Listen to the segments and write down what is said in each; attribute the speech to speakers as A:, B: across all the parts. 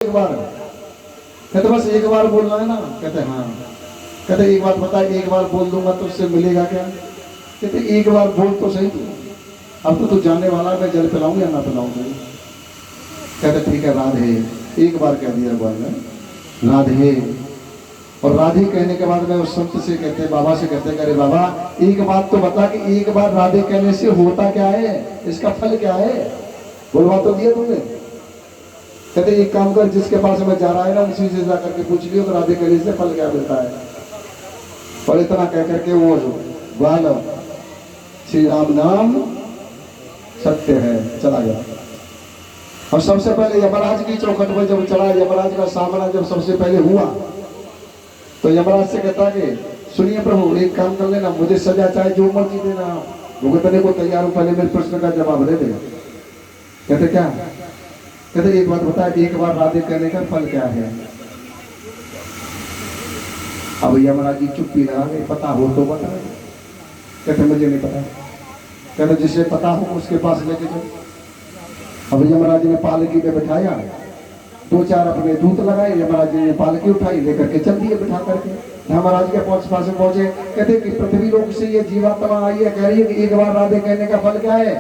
A: एक बार कहते बस एक बार बोलना है ना। कहते हाँ। कहते एक बात बता, एक बार बोल दूंगा तो उससे मिलेगा क्या? कहते एक बार बोल तो सही तू, अब तो तू जाने वाला है, मैं जल पिलाऊं या ना पिलाऊं तुझे? कहते ठीक है राधे। एक बार कह दिया भगवान ने राधे, और राधे कहने के बाद में उस संत से कहते, बाबा से कहते, अरे बाबा एक बात तो बता कि एक बार राधे कहने से होता क्या है, इसका फल क्या है? बोलवा तो दिया तुमने। कहते एक काम कर, जिसके पास में जा रहा है ना उसी से जा करके पूछ लियो तो राधे कहने से फल क्या मिलता है। और इतना कह करके वो ग्वाल श्री राम नाम सत्य है चला गया। और सबसे पहले यमराज की चौखट पर जब चला, यमराज का सामना जब सबसे पहले हुआ तो यमराज से कहता कि सुनिए प्रभु एक काम कर लेना, मुझे सजा चाहे जो मर्जी देना, भुगतने को तैयार हूं, पहले मेरे प्रश्न का जवाब दे देगा। कहते क्या? कहते एक बात बता, एक बार राधे कहने का फल क्या है? अब यमराज जी चुप्पी लगा गए, पता हो तो बता। कहते मुझे नहीं पता। कहते जिसे पता हो उसके पास लेके जाओ। अब यमराज ने पालकी पे बिठाया, दो चार अपने दूत लगाए, यमराज ने पालकी उठाई लेकर के चल दिए बिठा करके। धर्मराज के पास में पहुंचे, कहते कि पृथ्वी लोक से ये जीवात्मा आई है, कह रही है कि एक बार राधे कहने का फल क्या है?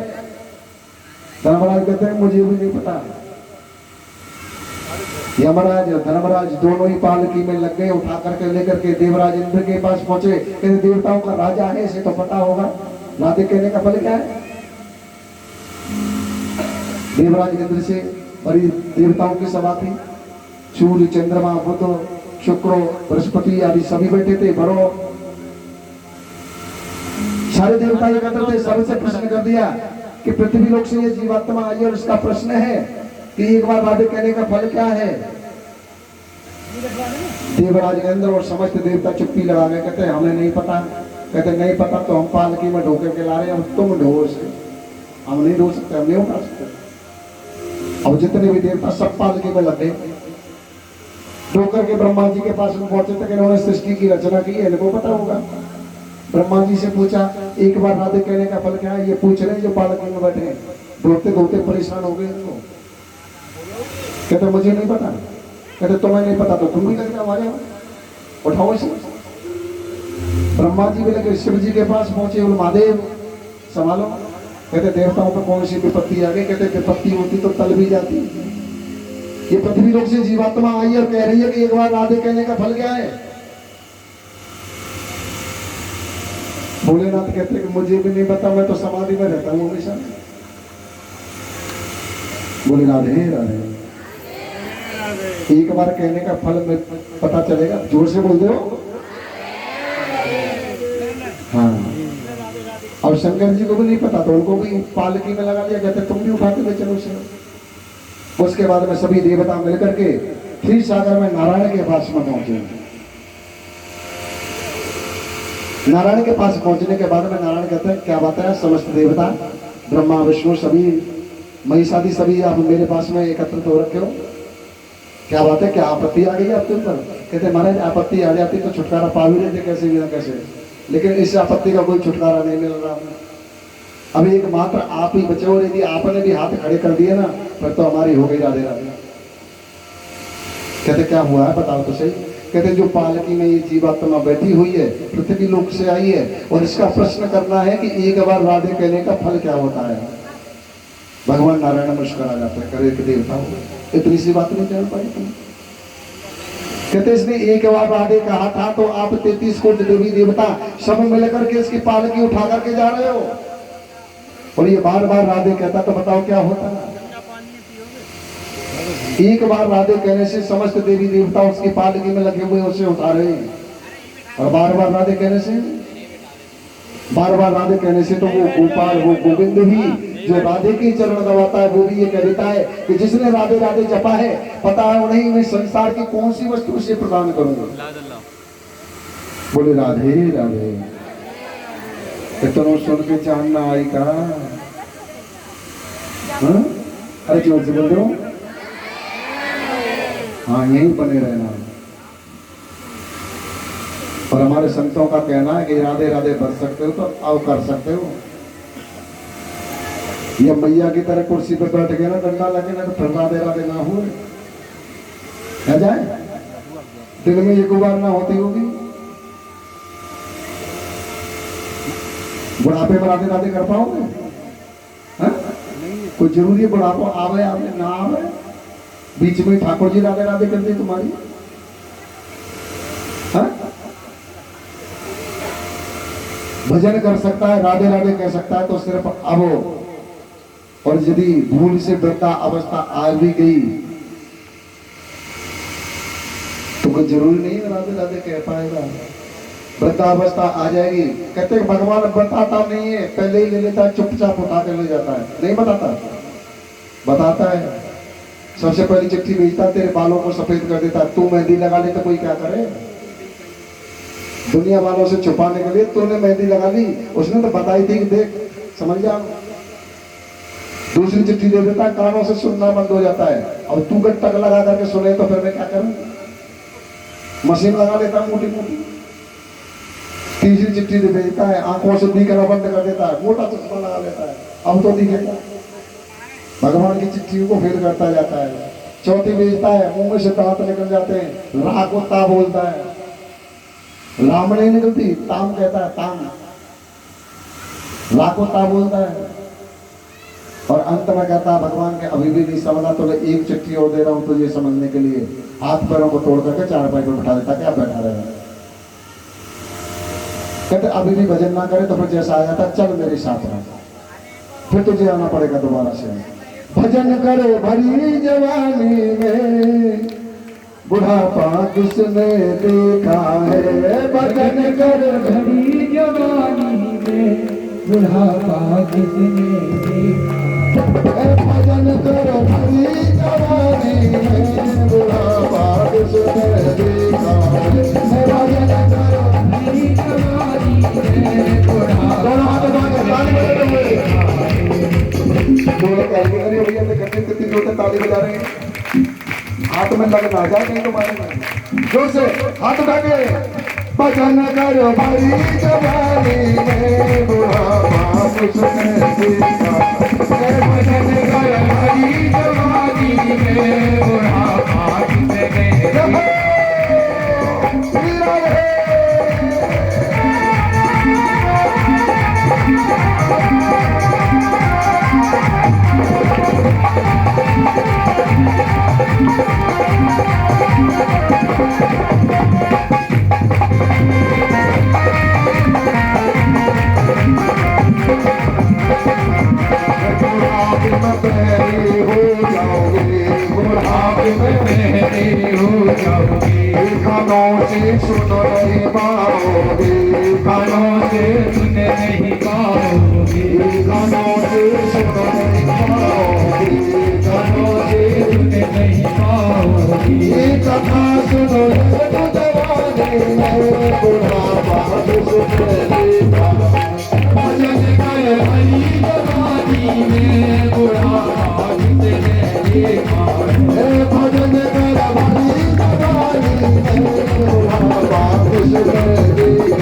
A: धर्मराज कहते हैं मुझे भी नहीं पता। यमराज धर्मराज दोनों ही पालकी में लग गए, उठा करके लेकर के देवराज इंद्र के पास पहुंचे। कहते देवताओं का राजा है, इसे तो पता होगा राधे कहने का फल क्या है। देवराज इंद्र से बड़ी देवताओं की सभा थी, सूर्य चंद्रमा बुध शुक्र बृहस्पति आदि सभी बैठे थे। बड़ो सारे देवता एकत्र थे, सबसे प्रश्न कर दिया कि पृथ्वी लोक से ये जीवात्मा आई और इसका प्रश्न है कि एक बार राधे कहने का फल क्या है। देवराज इंद्र और समस्त देवता चुप्पी लगा गए, कहते हमें नहीं पता। कहते नहीं पता तो हम पालकी में ढोके के ला रहे हैं, तुम ढो उसे, हम नहीं ढो सकते, हम नहीं उठा सकते। अब जितने भी देवता सब पालकी में लगे, ढोकर के ब्रह्मा जी के पास में पहुंचे तक इन्होंने सृष्टि की रचना की है, इनको पता होगा। ब्रह्मा जी से पूछा एक बार राधे कहने का फल क्या है? ये पूछ रहे जो पालकी में बैठे, ढोते ढोते परेशान हो गए इनको। कहते मुझे नहीं पता। कहते तुम्हें नहीं पता तो तुम भी लग जाओ, आ जाओ, उठाओ इसे। ब्रह्मा जी भी लगे, शिव जी के पास पहुंचे, महादेव संभालो। कहते देवताओं पर कौन सी विपत्ति आ गई? कहते विपत्ति होती तो तल भी जाती। ये पृथ्वी लोक से जीवात्मा आई और कह रही है कि एक बार राधे कहने का फल क्या है? भोलेनाथ कहते कि मुझे भी नहीं पता, मैं तो समाधि में रहता हूँ हमेशा। बोले राधे राधे। एक बार कहने का फल में पता चलेगा, जोर से बोल दो। हाँ। और शंकर जी को भी नहीं पता तो उनको भी पालकी में लगा लिया, कहते तुम भी उठा के ले चलो उसे। उसके बाद में सभी देवता मिलकर के क्षीर सागर में नारायण के पास में पहुंचे। नारायण के पास पहुंचने के बाद में नारायण कहते हैं क्या बात है? समस्त देवता ब्रह्मा विष्णु सभी महिषादि सभी आप मेरे पास में एकत्रित हो रखे हो, क्या बात है? क्या आपत्ति आ गई आपके ऊपर? कहते महाराज आपत्ति आ जाती तो छुटकारा पा भी लेते कैसे भी ना कैसे, लेकिन इस आपत्ति का कोई छुटकारा नहीं मिल रहा। अभी एक मात्र आप ही बचे हो, यदि आपने भी हाथ खड़े कर दिए ना फिर तो हमारी हो गई राधे राधे। कहते क्या हुआ है बताओ तो सही। कहते जो पालकी में ये जीवात्मा बैठी हुई है, पृथ्वी लोक से आई है और इसका प्रश्न करना है कि एक बार राधे कहने का फल क्या होता है। भगवान नारायण मुस्कुरा जाते हैं, करे कि देवता हो इतनी सी बात नहीं जान पाई तुम। कहते इसने एक बार राधे कहा था तो आप 33 कोटि देवी देवता सब मिलकर के इसकी पालकी उठा करके जा रहे हो, और ये बार बार राधे कहता तो बताओ क्या होता। एक बार राधे कहने से समस्त देवी देवता उसकी पालकी में लगे हुए उसे उठा रहे हैं, और बार बार राधे कहने से, बार बार राधे कहने से तो वो गोपाल वो गोविंद भी जो राधे की चरण दबाता है वो भी ये कह देता है कि जिसने राधे राधे जपा है पता है नहीं मैं संसार की कौन सी वस्तु उसे प्रदान करूंगा। बोले राधे राधे। इतना सुन के जानना आई का? अरे जोर से बोल दो। हाँ यहीं बने रहना। और हमारे संतों का कहना है कि राधे राधे बन सकते हो तो अब कर सकते हो। ये मैया की तरह कुर्सी पे बैठ गए ना, डंडा लगे ना तो फिर राधे राधे ना हुए। है जाए दिन में एक बार ना होती होगी, बुढ़ापे में राधे राधे कर पाओगे? हाँ? कोई जरूरी है बुढ़ापा आवे आवे ना आवे? बीच में ठाकुर जी राधे राधे करते तुम्हारी? हाँ? भजन कर सकता है, राधे राधे कह सकता है तो सिर्फ अब, और यदि भूल से वृद्धा अवस्था आ भी गई तो कोई जरूरी नहीं है राधे राधे कह पाएगा। वृद्धावस्था आ जाएगी, कहते हैं भगवान बताता नहीं है, पहले ही ले लेता है, चुपचाप उठा कर ले जाता है, नहीं बताता, बताता है। सबसे पहली चिट्ठी भेजता, तेरे बालों को सफेद कर देता, तू मेहंदी लगा ले तो कोई क्या करे? दुनिया वालों से छुपाने के लिए तूने मेहंदी लगा ली, उसने तो बताई थी कि देख समझ जा। दूसरी चिट्ठी दे देता, कानों से सुनना बंद हो जाता है। अब तू टक लगा करके सुने तो फिर मैं क्या करूं? मशीन लगा लेता मोटी मोटी। तीसरी चिट्ठी दे भेजता है, आंखों से दिखना बंद कर देता है, मोटा चश्मा लगा लेता है, अब तो दिखेगा। भगवान की चिट्ठी को फेल करता जाता है। चौथी भेजता है, मुंह में से दांत निकल जाते हैं, राह को ता बोलता है, राम नहीं निकलती, ताम कहता है, ताम राह को ता बोलता है। और अंत में कहता है भगवान के अभी भी नहीं समझा तो एक चिट्ठी और दे रहा हूं तुझे समझने के लिए, हाथ पैरों को तोड़ करके चार पैर पर बैठा देता, क्या बैठा रहेगा? कहते अभी भी भजन ना करे तो फिर जैसा आया था चल मेरे साथ रह, फिर तुझे आना पड़ेगा दोबारा से। भजन करो भरी जवानी में, बुढ़ापा किसने देखा है? भजन कर
B: भरी जवानी में, बुढ़ापा किसने देखा?
A: भजन करो भरी जवानी में, बुढ़ापा किसने देखा है? भजन करो
B: भरी जवानी में, बुढ़ापा
A: ताली बजा रहे हैं, हाथ में लग ना जाए कहीं तुम्हारे, जोर से हाथ उठा के। भजन करो भरी जवानी में, बुढ़ापा किसने देखा?
B: भजन कर भरी जवानी में, बुढ़ापा किसने देखा?
A: कानों से सुन नहीं पाओगे,
B: कानों से सुन नहीं पाओगे,
A: कानों से सुन नहीं पाओगे,
B: कानों से सुन नहीं पाओगे।
A: ये कथा सुनो तो जवानी में, बुढ़ापा किसने देखा?
B: भजन कर भरी जवानी में, बुढ़ापा किसने देखा?
A: भजन कर भरी जवानी में, बुढ़ापा किसने देखा?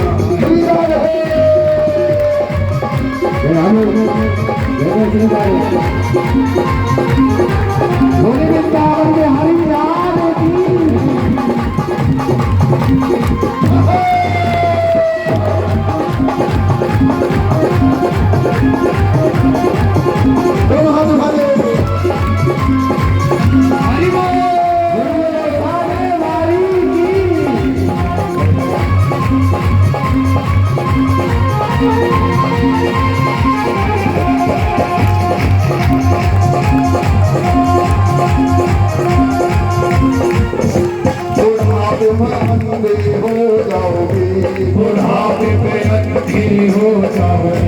B: बुढ़ापे में अंधे हो जाओगे,